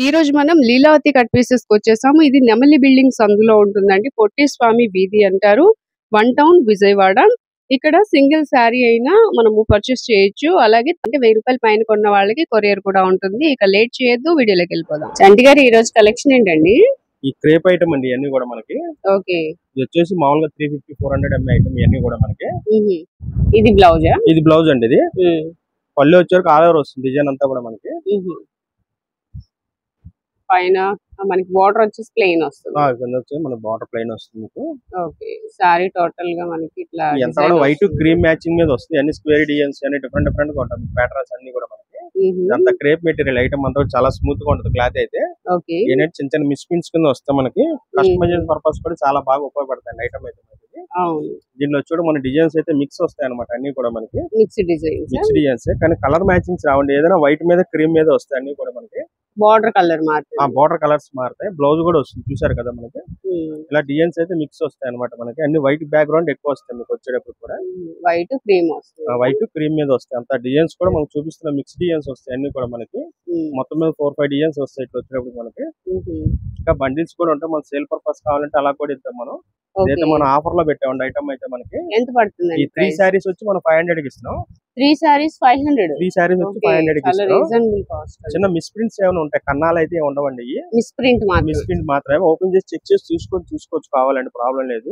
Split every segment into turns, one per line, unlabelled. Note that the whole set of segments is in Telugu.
ఈ రోజు మనం లీలావతి కట్ పీసెస్ కి వచ్చేసాము. ఇది నెమలి బిల్డింగ్స్ అందులో ఉంటుందండి. పొట్టి స్వామి వీధి అంటారు. One town Vijayawada. ఇక్కడ సింగిల్ శారీ అయినా మనము పర్చేస్ చేయొచ్చు. అలాగే అంటే 1000 రూపాయల పైన కొన్న వాళ్ళకి కొరియర్ కూడా ఉంటుంది. ఇక లేట్ చేయొద్దు, వీడియోలోకి వెళ్ళిపోదాం. చంటి గారు, ఈ రోజు కలెక్షన్ ఏంటండి?
ఈ క్రేప్ ఐటమ్ అండి. ఇవన్నీ కూడా మనకి
ఓకే,
ఇది వచ్చేసి మామూలుగా 350 400 ఎంఏ ఐటమ్. ఇవన్నీ కూడా మనకి
ఇది బ్లౌజా?
ఇది బ్లౌజ్ అండి. ఇది పళ్ళు వచ్చేవరకు ఆల్ ఓవర్ వస్తుంది. డిజైన్ అంతా కూడా మనకి
పైన మనకి బార్డర్ వచ్చేసి ప్లెయిన్ వస్తుంది.
కింద వచ్చి మన బార్డర్ ప్లెయిన్ వస్తుంది మీకు.
ఓకే, సారీ టోటల్ గా మనకి ఇట్లా
ఎంత కూడా వైట్ క్రీమ్ మ్యాచింగ్ మీద వస్తుంది. అన్ని స్క్వేర్ డిజైన్స్ అన్ని డిఫరెంట్ డిఫరెంట్ గా ఉంటాయి. ప్యాటర్న్స్ అన్ని కూడా మనకి ఇదంతా క్రేప్ మెటీరియల్ ఐటమ్ అంతా చాలా స్మూత్ గా ఉంటుంది. క్లాత్ అయితే ఏంటంటే చిన్న చిన్న మిస్ పిన్స్ కింద వస్తాయి. మనకి కస్టమైజేషన్ పర్పస్ కూడా చాలా బాగా ఉపయోగపడతాయి ఐటమ్ అయితే మనకి. దీనిలో చూడ మన డిజైన్స్ అయితే మిక్స్ వస్తాయి అనమాట. అన్ని కూడా మనకి మిక్స్ డిజైన్స్ కానీ కలర్ మ్యాచింగ్స్ రావండి. ఏదైనా వైట్ మీద క్రీమ్ మీద వస్తాయి. అన్ని కూడా మనకి
బార్డర్ కలర్ మారుతాయి.
బార్డర్ కలర్స్ మారుతాయి. బ్లౌజ్ కూడా వస్తుంది. చూసారు కదా మనకి ఇలా డిజైన్స్ అయితే మిక్స్ వస్తాయి అనమాట. మనకి అన్ని వైట్ బ్యాక్గ్రౌండ్ ఎక్కువ వస్తాయి మీకు వచ్చేటప్పుడు కూడా.
వైట్ క్రీమ్ వస్తాయి.
వైట్ క్రీమ్ మీద వస్తాయి. అంత డిజైన్స్ కూడా మనకు చూపిస్తున్న మిక్స్ డిజైన్స్ వస్తాయి. అన్ని కూడా మనకి మొత్తం మీద 4-5 డిజైన్స్ వస్తాయి ఇట్లా వచ్చేటప్పుడు మనకి. ఇంకా బండిల్స్ కూడా ఉంటాయి. మన సేల్ పర్పస్ కావాలంటే అలా కూడా ఇద్దాం మనం. ఇదైతే మనం ఆఫర్ లో పెట్టామండి. ఐటమ్ అయితే మనకి
ఎంత పడుతుంది?
ఈ 3 సారీస్ వచ్చి మనం 500 కి ఇస్తున్నాం.
3 సారీస్ 500.
3 సారీస్ వచ్చి 500 కి ఇస్తున్నాం. చిన్న మిస్ ప్రింట్స్ ఏమైనా ఉంటాయి. కన్నాలు అయితే ఉండవండి. మిస్ ప్రింట్ మాత్రమే ఓపెన్ చేసి చెక్ చేసి చూసుకోవచ్చు కావాలంటే ప్రాబ్లం లేదు.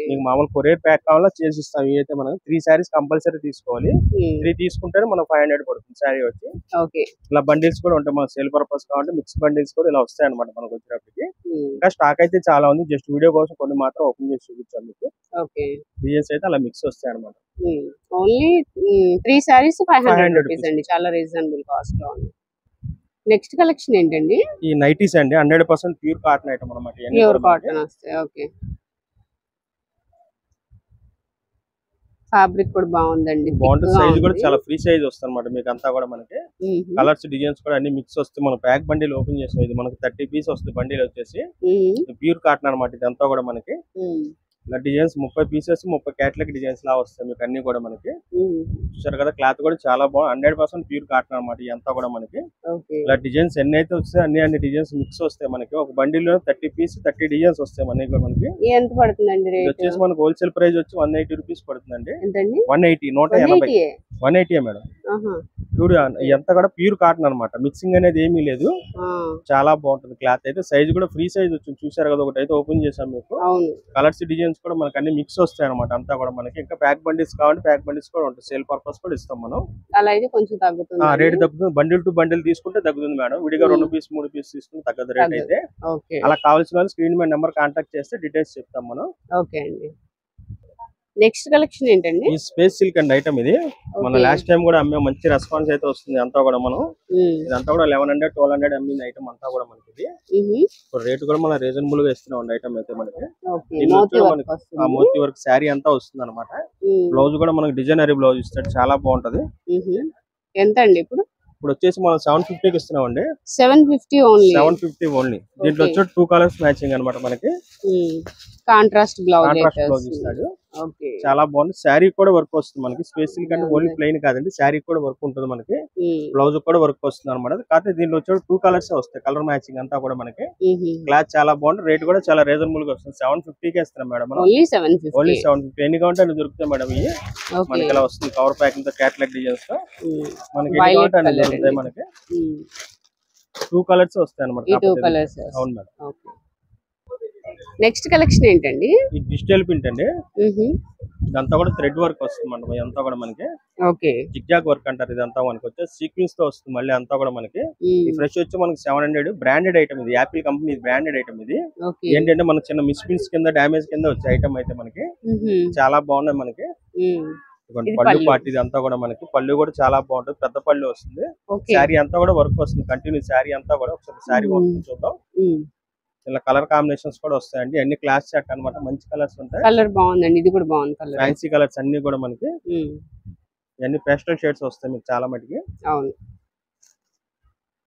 మీకు మామూలు కొరియర్ ప్యాక్ కావాలా చేసిస్తాం. ఇవి అయితే మనం 3 సారీస్ కంపల్సరీ తీసుకోవాలి. 3 తీసుకుంటేనే మనం 500 పడుతుంది సారీ వచ్చి. ఇలా బండిల్స్ కూడా ఉంటాయి. మన సేల్ పర్పస్ కావాలంటే మిక్స్ బండిల్స్ కూడా ఇలా వస్తాయి అనమాట మనకు వచ్చేటప్పటికి. ఇంకా స్టాక్ అయితే చాలా ఉంది. జస్ట్ వీడియో కోసం కొన్ని మాత్రం ఓపెన్ చేసి చూపించాను మీకు. డిజైన్స్ అయితే అలా మిక్స్ వస్తాయి అనమాట.
ఓన్లీ 3 సారీస్ 500 రూపీస్ అండి. చాలా రీజనబుల్ కాస్ట్ లో ఉంది. నెక్స్ట్ కలెక్షన్ ఏంటండి?
ఈ నైటీస్ అండి. 100% ప్యూర్ కాటన్ ఐటమ్ అన్నమాట.
ప్యూర్ కాటన్ వస్తాయి. ఓకే, ఫ్యాబ్రిక్ కూడా బాగుందండి.
బాగుంటుంది. సైజ్ కూడా చాలా ఫ్రీ సైజ్ వస్తుంది అనమాట మీకు అంతా కూడా మనకి. కలర్స్ డిజైన్స్ కూడా అన్ని మిక్స్ వస్తాయి. మనం ప్యాక్ బండిల్ ఓపెన్ చేసాం. ఇది మనకి 30 పీస్ వస్తుంది బండిల్ వచ్చేసి. ప్యూర్ కాటన్ అనమాట. ఇది అంతా కూడా మనకి ఇలా డిజైన్స్ 30 పీసెస్ 30 క్యాటలాగ్ డిజైన్స్ లా వస్తాయి మీకు అన్ని కూడా మనకి. చూసారు కదా క్లాత్ కూడా చాలా బాగుంది. 100% ప్యూర్ కాటన్ అనమాట. ఇదంతా కూడా మనకి ఇలా డిజైన్స్ ఎన్ని అయితే వస్తాయి అన్ని డిజైన్స్ మిక్స్ వస్తాయి మనకి. ఒక బండిల్ లో 30 పీస్ 30 డిజైన్స్ వస్తాయి మనకి.
ఎంత పడుతుందండి రేట్?
వచ్చేసి మనకి హోల్సేల్ ప్రైస్ వచ్చి 180 రూపీస్ పడుతుందండి. 180 180 మేడం. చూడు ఎంత కూడా ప్యూర్ కాటన్ అనమాట. మిక్సింగ్ అనేది ఏమీ లేదు. చాలా బాగుంటుంది క్లాత్ అయితే. సైజ్ కూడా ఫ్రీ సైజ్ వచ్చింది. చూసారు కదా ఒకటి అయితే ఓపెన్ చేసాం మీకు. కలర్స్ డిజైన్స్ కూడా మనకి అన్ని మిక్స్ వస్తాయి అనమాట అంతా కూడా మనకి. ఇంకా ప్యాక్ బండిల్స్ కావాలంటే ప్యాక్ బండిల్స్ కూడా ఉంటాయి. సేల్ పర్పస్ కూడా ఇస్తాం మనం.
అలా అయితే కొంచెం తగ్గుతుంది.
రేట్ తగ్గుతుంది. బండిల్ టు బండిల్ తీసుకుంటే తగ్గుతుంది మేడం. విడిగా 2 పీస్ 3 పీస్ తీసుకుంటే తగ్గదు రేట్ అయితే. అలా కావాల్సిన వాళ్ళు స్క్రీన్ మీద నెంబర్ కాంటాక్ట్ చేస్తే డీటెయిల్స్ చెప్తాం మనం.
ఓకే అండి. నెక్స్ట్ కలెక్షన్ ఏంటండి?
ఈ స్పేస్ సిల్క్ అండ్ ఐటమ్ ఇది. మన లాస్ట్ టైం కూడా అమ్మే మంచి రెస్పాన్స్ అయితే వస్తుంది అంతా కూడా మనం. ఇదంతా కూడా 1100 1200 అమ్మింది ఐటమ్ అంతా కూడా మనకి. ఇప్పుడు రేట్ కూడా మనం రీజనబుల్ గా ఇస్తున్నాం ఐటమ్ అయితే మనకి. మోతీ వర్క్ శారీ అంతా వస్తుంది అనమాట. బ్లౌజ్ కూడా మనకి డిజైనరీ బ్లౌజ్ ఇస్తాడు. చాలా బాగుంటది.
ఎంత అండి ఇప్పుడు?
ఇప్పుడు వచ్చేసి మనం 750కి ఇస్తున్నాం అండి.
750
ఓన్లీ. దీంట్లో వచ్చి 2 కలర్స్ మ్యాచింగ్ అనమాట మనకి.
కాంట్రాస్ట్ బ్లౌజ్
ఇస్తాడు. చాలా బాగుంది. శారీ కూడా వర్క్ వస్తుంది మనకి. స్పేస్ సిల్క్ అంటే ఓన్లీ ప్లెయిన్ కాదండి. శారీ కూడా వర్క్ ఉంటుంది మనకి. బ్లౌజ్ కూడా వర్క్ వస్తుంది అనమాట. కాకపోతే దీంట్లో వచ్చి 2 కలర్స్ వస్తాయి. కలర్ మ్యాచింగ్ అంతా కూడా మనకి. క్లాత్ చాలా బాగుంది. రేట్ కూడా చాలా రీజనబుల్ గా వస్తుంది. 750కి ఇస్తున్నాం మేడం. ఓన్లీ 750. ఎన్ని కావాలంటే అన్ని దొరుకుతాయి మేడం. ఇవి మనకి ఇలా వస్తుంది కవర్ ప్యాకింగ్ తో క్యాటలాగ్ డిజైన్స్ తో మనకి ఎన్ని కావాలంటే అన్ని దొరుకుతాయి మనకి. 2 కలర్స్ వస్తాయి అనమాట. అవును మేడం.
నెక్స్ట్ కలెక్షన్ ఏంటండి?
ఈ డిజిటల్ ప్రింట్ అండి. ఇదంతా కూడా థ్రెడ్ వర్క్ వస్తుంది మనకి. ఇదంతా కూడా మనకి జిగ్జాగ్ వర్క్ అంటారు. ఇదంతా మనకి వచ్చే సీక్వెన్స్ తో వస్తుంది మళ్ళీ అంతా కూడా మనకి. ఈ ఫ్రెష్ వచ్చి మనకి 700 బ్రాండెడ్ ఐటమ్ ఇది. యాపిల్ కంపెనీ బ్రాండెడ్ ఐటమ్ ఇది. ఏంటంటే మనకి చిన్న మిస్ పిన్స్ కింద డామేజ్ కింద వచ్చే ఐటమ్ అయితే మనకి. చాలా బాగున్నాయి మనకి. పళ్ళు పార్టీ ఇదంతా కూడా మనకి. పళ్ళు కూడా చాలా బాగుంటుంది. పెద్ద పళ్ళు వస్తుంది. శారీ అంతా కూడా వర్క్ వస్తుంది. కంటిన్యూ శారీ అంతా కూడా ఒకసారి శారీ వర్క్ చూద్దాం. ఇలా కలర్ కాంబినేషన్స్ కూడా వస్తాయండి. అన్ని క్లాస్ సెట్ అన్నమాట. మంచి కలర్స్ ఉంటాయి.
కలర్ బాగుందండి. ఇది కూడా బాగుంది కలర్.
ఫ్యాన్సీ కలర్స్ అన్ని కూడా మనకి. అన్ని పేస్టల్ షేడ్స్ వస్తాయి మీకు చాలా మటుకి.
అవును,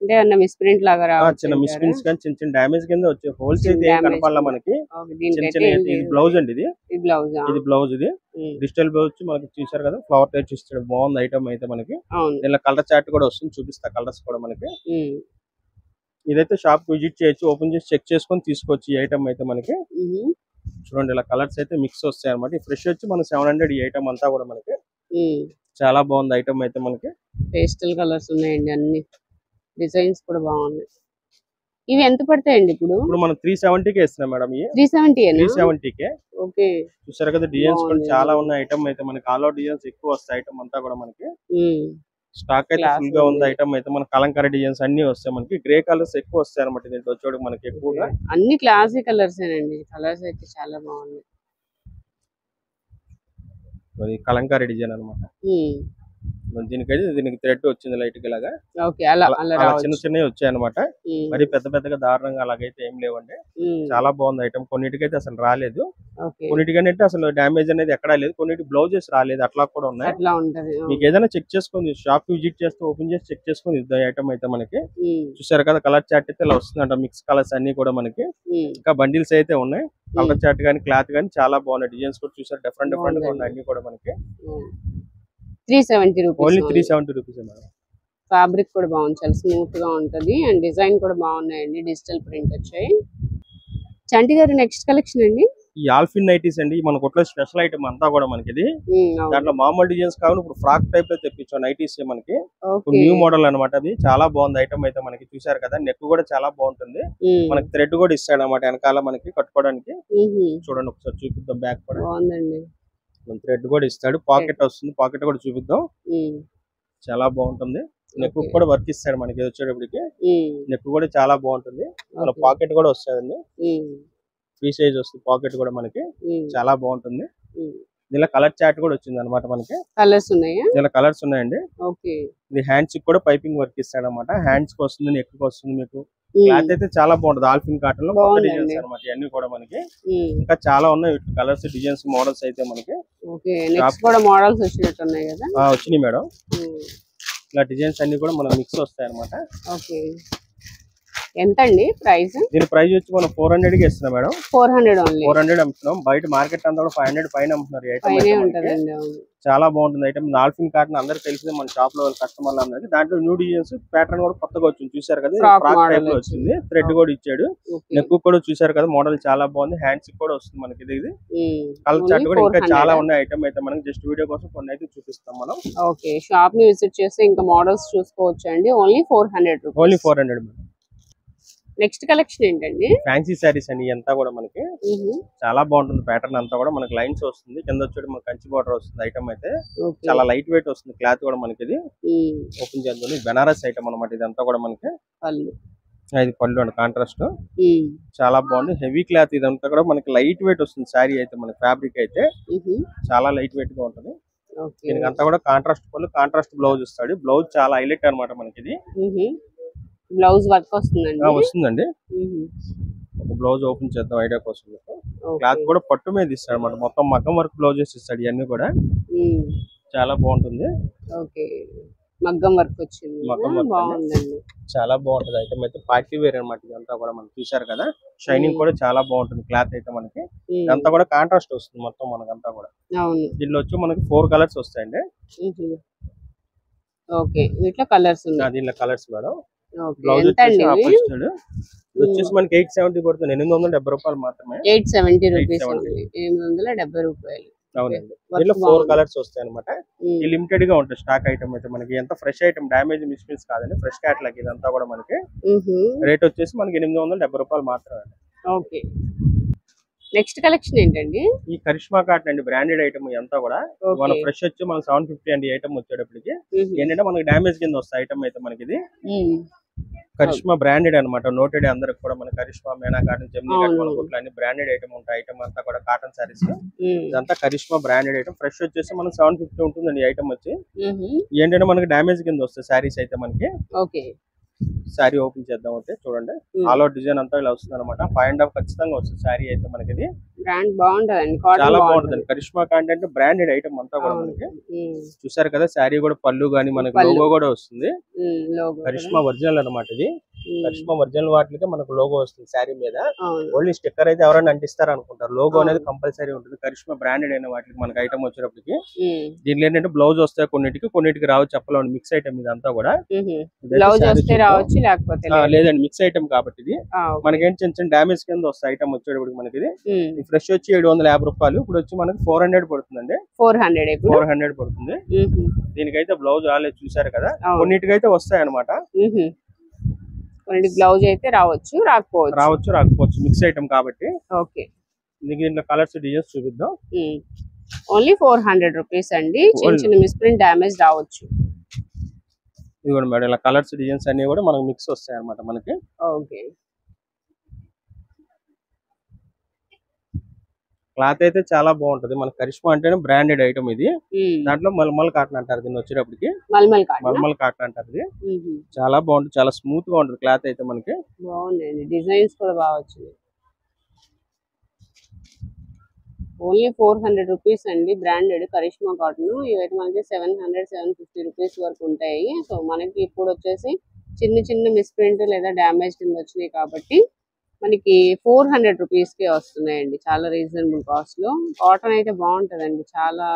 అంటే అన్న మిస్ ప్రింట్ లాగా రావచ్చు.
చిన్న మిస్ ప్రింట్స్ కానీ చిన్న చిన్న డామేజ్ కింద వచ్చే హోల్స్ అయితే కనపడాల మనకి. ఇది బ్లౌజ్ అండి. ఇది బ్లౌజ్. ఇది డిజిటల్ బ్లౌజ్ మనకి చూసారు కదా. ఫ్లవర్ టచ్ ఇస్తాడు. బాగుంది ఐటమ్ అయితే మనకి. ఇలా కలర్ చార్ట్ కూడా వస్తుంది. చూపిస్తా కలర్స్ కూడా మనకి. ఇదైతే షాప్ విజిట్ చేయొచ్చు, ఓపెన్ చేసి చెక్ చేసుకొని తీసుకోవచ్చు. ఈ ఐటమ్ అయితే మనకి చూడండి ఇలా కలర్స్ అయితే మిక్స్ వస్తాయి అనమాట. ఈ ఫ్రెష్ వచ్చి మన 700 ఈ ఐటమ్ అంతా కూడా మనకి చాలా బాగుంది ఐటమ్ అయితే మనకి.
పేస్టల్ కలర్స్ ఉన్నాయండి, అన్ని డిజైన్స్ కూడా బాగున్నాయి. ఇవి ఎంత పడతాయండి ఇప్పుడు?
ఇప్పుడు మనం 370కే ఇస్తున్నాం మేడం.
370కే. ఓకే,
చూసారు కదా డిజైన్స్ కూడా చాలా ఉన్నాయి ఐటమ్ అయితే మనకి. ఆల్ అవుట్ డిజైన్స్ ఎక్కువ వస్తాయి ఐటమ్ అంతా కూడా మనకి. స్టాక్ అయితే ఫుల్ గా ఉంది ఐటమ్ అయితే మన కలంకారీ డిజైన్స్ అన్ని వస్తాయి మనకి. గ్రే కలర్స్ ఎక్కువ వస్తాయి అనమాట దీంట్లో వచ్చేది మనకి ఎక్కువగా.
అన్ని క్లాసిక్ కలర్స్ ఏనండి, కలర్స్ అయితే చాలా బాగున్నాయి.
కలంకారీ డిజైన్ అనమాట. దీనికి థ్రెడ్ వచ్చింది లైట్ గా ఇలాగా. చిన్న చిన్నవి వచ్చాయి అనమాట. మరి పెద్ద పెద్దగా దారుణంగా అలాగైతే ఏం లేవండి. చాలా బాగుంది ఐటమ్. కొన్నిటికైతే అసలు రాలేదు, కొన్నిటికంటే అసలు డ్యామేజ్ అనేది ఎక్కడా లేదు, కొన్నిటి బ్లౌజెస్ రాలేదు, అట్లా కూడా ఉన్నాయి. మీకు ఏదైనా చెక్ చేసుకొని షాప్ విజిట్ చేస్తే ఓపెన్ చేసి చెక్ చేసుకొని ఇద్దాం ఐటమ్ అయితే మనకి. చూసారు కదా కలర్ చార్ట్ అయితే ఇలా వస్తుందంట, మిక్స్ కలర్స్ అన్ని కూడా మనకి. ఇంకా బండిల్స్ అయితే ఉన్నాయి. కలర్ చార్ట్ కానీ క్లాత్ కానీ చాలా బాగున్నాయి. డిజైన్స్ కూడా చూసారు డిఫరెంట్ డిఫరెంట్ గా ఉన్నాయి అన్ని కూడా మనకి.
370 రూపీస్.
Only 370 rupees.
ఫ్యాబ్రిక్ కూడా బాగుంది, చాలా స్మూత్ గా ఉంటది. అండ్ డిజైన్ కూడా బాగున్నాయండి, డిజిటల్ ప్రింట్ వచ్చాయి. చంటి గారు నెక్స్ట్ కలెక్షన్ అండి
ఈ ఆల్ఫిన్ నైటీస్ అండి. మన కొట్లో స్పెషల్ ఐటమ్ అంతా కూడా మనకి ఇది. దాంట్లో మామూలు డిజైన్స్ కావాలి, ఇప్పుడు ఫ్రాక్ టైప్ లో తెప్పించాం నైటీస్ మనకి. న్యూ మోడల్ అనమాట. అది చాలా బాగుంది ఐటమ్ అయితే మనకి. చూసారు కదా నెక్ కూడా చాలా బాగుంటుంది. మనకి థ్రెడ్ కూడా ఇస్తాడు అనమాట వెనకాల మనకి కట్టుకోవడానికి. చూడండి ఒకసారి చూపిద్దాం. బ్యాక్ కూడా
బాగుందండి,
థ్రెడ్ కూడా ఇస్తాడు. పాకెట్ వస్తుంది, పాకెట్ కూడా చూపిద్దాం. చాలా బాగుంటుంది. నెక్ కూడా వర్క్ ఇస్తాడు మనకి వచ్చేటప్పటికి. నెక్ కూడా చాలా బాగుంటుంది. అలా పాకెట్ కూడా వస్తుందండి, ఫ్రీ సైజ్ వస్తుంది పాకెట్ కూడా మనకి. చాలా బాగుంటుంది. దీనిలో కలర్ చార్ట్ కూడా వచ్చింది అనమాట మనకి.
కలర్స్ ఉన్నాయా?
దీనిలో కలర్స్ ఉన్నాయండి. ఇది హ్యాండ్స్ కి కూడా పైపింగ్ వర్క్ ఇస్తాడు అనమాట. హ్యాండ్స్ కి వస్తుంది, నెక్ కి వస్తుంది. మీకు క్లాత్ అయితే చాలా బాగుంటుంది. ఆల్ఫిన్ కాటన్ లో కొత్త డిజైన్స్ అనమాట ఇవన్నీ కూడా మనకి. ఇంకా చాలా ఉన్నాయి కలర్స్, డిజైన్స్, మోడల్స్ అయితే మనకి.
మోడల్స్ వచ్చినట్టున్నాయి కదా.
వచ్చినాయి మేడం. ఇలా డిజైన్స్ అన్ని కూడా మన మిక్స్ వస్తాయి అనమాట.
ఎంత అండి ప్రైస్?
దీని ప్రైస్ వచ్చి మనం 400 కి ఇస్తున్నాం మేడం. 400 అమ్ముతున్నాం. బయట మార్కెట్ అంతా కూడా 500 పైన అమ్ముతున్నారు. చాలా బాగుంటుంది ఐటమ్. ఆల్ఫిన్ కాటన్ అందరికి తెలిసింది మన షాప్ లో కస్టమర్లు అన్నది. దాంట్లో న్యూ డిజైన్స్ ప్యాటర్న్ కూడా కొత్తగా వచ్చింది. చూసారు కదా ఫ్రాక్ టైప్ లో వచ్చింది. థ్రెడ్ కూడా ఇచ్చాడు. నెక్ కూడా చూసారు కదా మోడల్ చాలా బాగుంది. హ్యాండ్స్ కూడా వస్తుంది మనకి. ఇది కలర్ చార్ట్ కూడా ఇంకా చాలా ఉన్నాయి ఐటమ్ అయితే మనకి. జస్ట్ వీడియో కోసం కొన్ని అయితే చూపిస్తాం మనం.
ఓకే, షాప్ ని విజిట్ చేస్తే ఇంకా మోడల్స్ చూసుకోవచ్చు అండి. Only 400.
Only 400 madam.
Next collection ఏంటండి?
ఫ్యాన్సీ సారీస్ అండి. అంతా కూడా మనకి చాలా బాగుంటుంది. ప్యాటర్న్ అంతా కూడా మనకి లైన్స్ వస్తుంది. కింద వచ్చేది మనకి కంచి బార్డర్ వస్తుంది. ఐటమ్ అయితే చాలా లైట్ వెయిట్ వస్తుంది. క్లాత్ కూడా మనకి ఇది ఓపెన్ చేద్దాం. బెనారస్ ఐటమ్ అనమాట. ఇదంతా కూడా మనకి ఇది పళ్ళు అండి, కాంట్రాస్ట్ చాలా బాగుంది. హెవీ క్లాత్ ఇదంతా కూడా మనకి లైట్ వెయిట్ వస్తుంది. శారీ అయితే మనకి ఫ్యాబ్రిక్ అయితే చాలా లైట్ వెయిట్ గా ఉంటుంది. దీనికి అంతా కూడా కాంట్రాస్ట్ పళ్ళు, కాంట్రాస్ట్ బ్లౌజ్ ఇస్తాడు. బ్లౌజ్ చాలా హైలైట్ అనమాట మనకి. ఇది
బ్లౌజ్ వర్క్ వస్తుందండి.
ఒక బ్లౌజ్ ఓపెన్ చేద్దాం ఐడియా కోసం. క్లాత్ కూడా పట్టు మీద ఇస్తాడు అనమాట. మొత్తం మగ్గం వర్క్ బ్లౌజెస్ ఇస్తాడు. ఇవన్నీ కూడా చాలా బాగుంటుంది.
మగ్గం వర్క్ వచ్చింది,
చాలా బాగుంటుంది ఐటమ్ అయితే. పార్టీ వేర్ అనమాట ఇదంతా కూడా మనం. చూసారు కదా షైనింగ్ కూడా చాలా బాగుంటుంది. క్లాత్ అయితే మనకి ఇదంతా కూడా కాంట్రాస్ట్ వస్తుంది మొత్తం మనకంతా కూడా. దీనిలో వచ్చి మనకి 4 కలర్స్ వస్తాయండి.
దీంట్లో కలర్స్
మేడం. బ్లౌజ్ వచ్చేసి మనకి 870 పడుతుంది. 870 రూపాయలు మాత్రమే.
870 రూపీస్. 870 రూపాయలు.
అవునండి. దీనిలో 4 కలర్స్ వస్తాయి అనమాట. ఈ లిమిటెడ్ గా ఉంటుంది స్టాక్ ఐటమ్ అయితే మనకి. ఎంత ఫ్రెష్ ఐటమ్, డామేజ్ మిస్ప్రింట్స్ కాదండి, ఫ్రెష్ క్యాటలాగ్ ఇదంతా కూడా మనకి. రేట్ వచ్చేసి మనకి 870 రూపాయలు మాత్రమే.
ఓకే, నెక్స్ట్ కలెక్షన్ ఏంటండి?
ఈ కరిష్మా కాటన్ అండి, బ్రాండెడ్ ఐటమ్ ఇదంతా కూడా. మన ఫ్రెష్ వచ్చి మన 750 అండి ఐటమ్ వచ్చేటప్పటికి. ఏంటంటే మనకి డామేజ్ కింద వస్తాయి ఐటమ్ అయితే మనకి. ఇది కరిష్మా బ్రాండెడ్ అనమాట. నోటెడ్ అందరికి కూడా మన కరిష్మా, మేనా కాటన్, జమ్నీ కాటన్ అన్ని బ్రాండెడ్ ఐటమ్ ఉంటాయి. ఐటమ్ అంతా కూడా కాటన్ సారీస్. ఇదంతా కరిష్మా బ్రాండెడ్ ఐటమ్. ఫ్రెష్ వచ్చేసి మనకి 750 ఉంటుందండి ఐటమ్ వచ్చి. ఏంటంటే మనకి డామేజ్ కింద వస్తాయి సారీస్ అయితే మనకి. శారీ ఓపెన్ చేద్దాం అంటే చూడండి, ఆల్ అవుట్ డిజైన్ అంతా ఇలా వస్తుంది అనమాట. 5.5 ఖచ్చితంగా వస్తుంది శారీ అయితే మనకి. ఇది చాలా బాగుంటుంది. కరిష్మా కాటన్ బ్రాండెడ్ ఐటమ్ అంతా కూడా మనకి. చూసారు కదా శారీ కూడా పళ్ళు గానీ మనకి లోగో కూడా వస్తుంది. కరిష్మా ఒరిజినల్ అనమాట ఇది. కరిష్మా ఒరిజినల్ వాటికి మనకు లోగో వస్తుంది శారీ మీద. ఓన్లీ స్టిక్కర్ అయితే ఎవరైనా అంటిస్తారు అనుకుంటారు, లోగో అనేది కంపల్సరీ ఉంటుంది. కరిష్మా బ్రాండెడ్ అయిన వాటికి మనకి ఐటమ్ వచ్చేటప్పటికి దీనిలో ఏంటంటే బ్లౌజ్ వస్తాయి, కొన్నిటికి రావు, చెప్పలేము. మిక్స్ ఐటమ్ ఇదంతా కూడా. లేదండి మిక్స్ ఐటమ్ కాబట్టి ఇది మనకేంటి చిన్న చిన్న డామేజ్ కింద వస్తాయి ఐటమ్ వచ్చేటప్పటికి. మనకి ఇది ఫ్రెష్ వచ్చి 750 రూపాయలు, ఇప్పుడు వచ్చి మనకి 400 పడుతుందండి. 400 పడుతుంది. దీనికైతే బ్లౌజ్ రాలేదు చూసారు కదా, కొన్నిటికైతే వస్తాయి అనమాట.
బ్లౌజ్ అయితే రావచ్చు
రాకపోవచ్చు మిక్స్ ఐటమ్ కాబట్టి. ఓకే, దీంట్లో కలర్స్ డిజైన్స్ చూపిద్దాం.
ఓన్లీ 400 రూపీస్ అండి. చిన్న చిన్న మిస్ప్రింట్ డామేజ్ రావచ్చు.
ఇది కూడా మేడం ఇలా కలర్స్ డిజైన్స్ అన్ని కూడా మనకు మిక్స్ వస్తాయి అనమాట మనకి.
ఓకే,
క్లాత్ అయితే చాలా బాగుంటది. మన కరిష్మా అంటేనే బ్రాండెడ్ ఐటమ్ ఇది. దాంట్లో మల్మల్ కాటన్ అంటారు దీన్ని వచ్చేటప్పటికి. మల్మల్ కాటన్ అంటారు ఇది. చాలా బాగుంటుంది, చాలా స్మూత్ గా ఉంటుంది క్లాత్ అయితే మనకి.
బాగుంది, డిజైన్స్ కూడా బాగా వచ్చినాయి. ఓన్లీ 400 రూపీస్ అండి, బ్రాండెడ్ కరిష్మా కాటన్. ఇవైతే మనకి 700-750 రూపీస్ వరకు ఉంటాయి. సో మనకి ఇప్పుడు వచ్చేసి చిన్న చిన్న మిస్ప్రింట్ లేదా డ్యామేజ్ కింద వచ్చినాయి కాబట్టి మనకి 400 రూపీస్ కే వస్తున్నాయండి. చాలా రీజనబుల్ కాస్ట్ లో. కాటన్ అయితే బాగుంటదండి, చాలా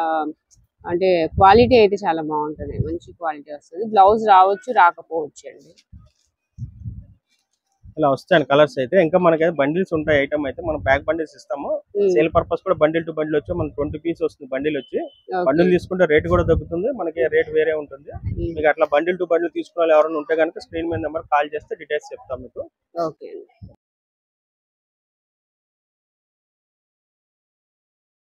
అంటే క్వాలిటీ అయితే చాలా బాగుంటది, మంచి క్వాలిటీ వస్తుంది. బ్లౌజ్ రావచ్చు రాకపోవచ్చు అండి.
ఇలా వస్తాయి కలర్స్ అయితే. ఇంకా మనకైతే బండిల్స్ ఉంటాయి ఐటమ్ అయితే. మనం బ్యాక్ బండిల్స్ ఇస్తాము, సేల్ పర్పస్ కూడా. బండిల్ టు బండిల్ వచ్చి మనకి 20 పీస్ వస్తుంది బండిల్ వచ్చి. బండిల్ తీసుకుంటే రేట్ కూడా తగ్గుతుంది మనకి, రేట్ వేరే ఉంటుంది. మీకు అట్లా బండిల్ టు బండిల్ తీసుకునే ఎవరైనా ఉంటే కనుక స్క్రీన్ మీద నెంబర్ కాల్ చేస్తే డీటెయిల్స్ చెప్తాం మీకు.
ఓకే.